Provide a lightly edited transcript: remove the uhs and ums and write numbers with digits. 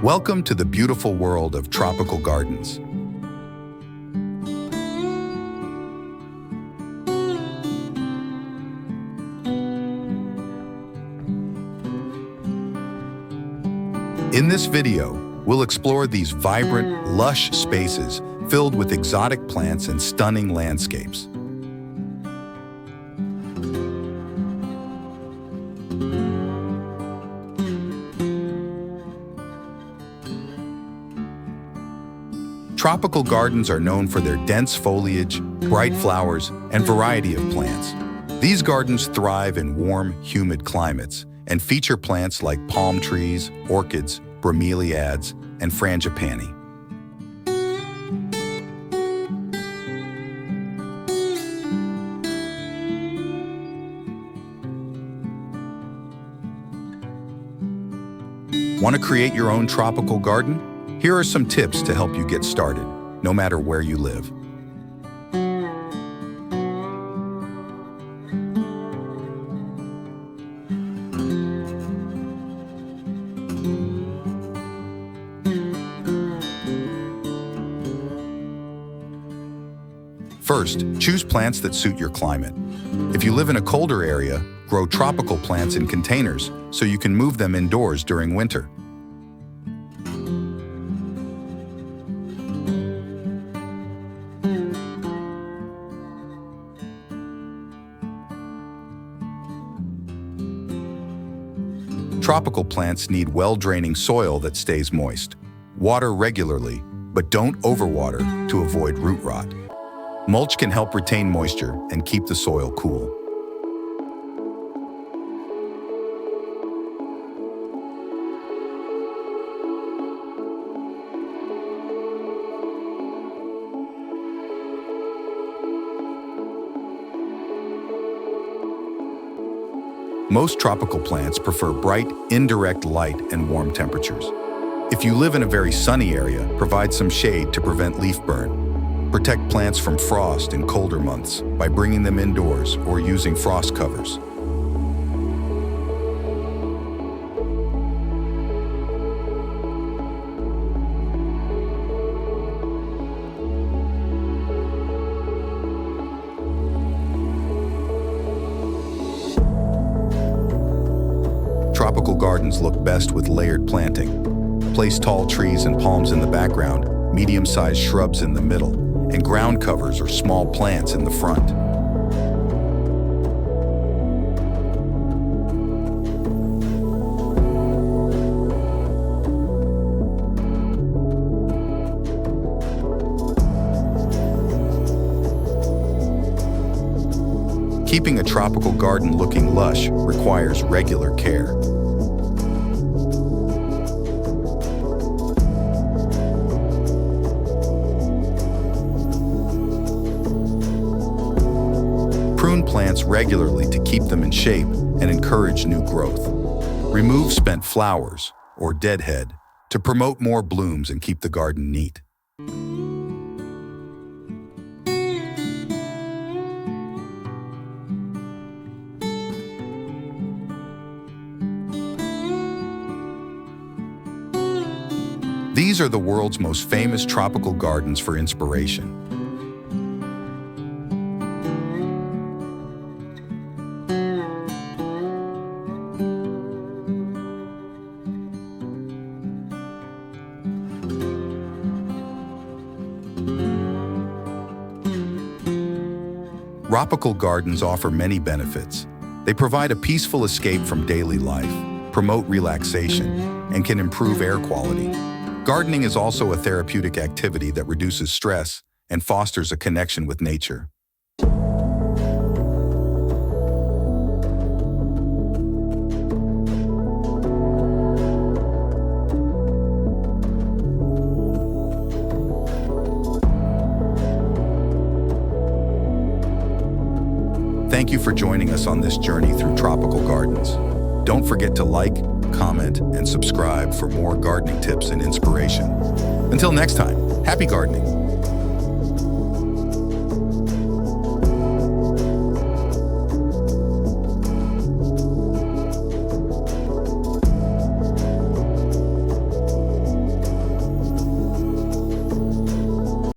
Welcome to the beautiful world of tropical gardens. In this video, we'll explore these vibrant, lush spaces filled with exotic plants and stunning landscapes. Tropical gardens are known for their dense foliage, bright flowers, and variety of plants. These gardens thrive in warm, humid climates and feature plants like palm trees, orchids, bromeliads, and frangipani. Want to create your own tropical garden? Here are some tips to help you get started, no matter where you live. First, choose plants that suit your climate. If you live in a colder area, grow tropical plants in containers so you can move them indoors during winter. Tropical plants need well-draining soil that stays moist. Water regularly, but don't overwater to avoid root rot. Mulch can help retain moisture and keep the soil cool. Most tropical plants prefer bright, indirect light and warm temperatures. If you live in a very sunny area, provide some shade to prevent leaf burn. Protect plants from frost in colder months by bringing them indoors or using frost covers. Tropical gardens look best with layered planting. Place tall trees and palms in the background, medium-sized shrubs in the middle, and ground covers or small plants in the front. Keeping a tropical garden looking lush requires regular care. Prune plants regularly to keep them in shape and encourage new growth. Remove spent flowers or deadhead to promote more blooms and keep the garden neat. These are the world's most famous tropical gardens for inspiration. Tropical gardens offer many benefits. They provide a peaceful escape from daily life, promote relaxation, and can improve air quality. Gardening is also a therapeutic activity that reduces stress and fosters a connection with nature. Thank you for joining us on this journey through tropical gardens. Don't forget to like, comment, and subscribe for more gardening tips and inspiration. Until next time, happy gardening!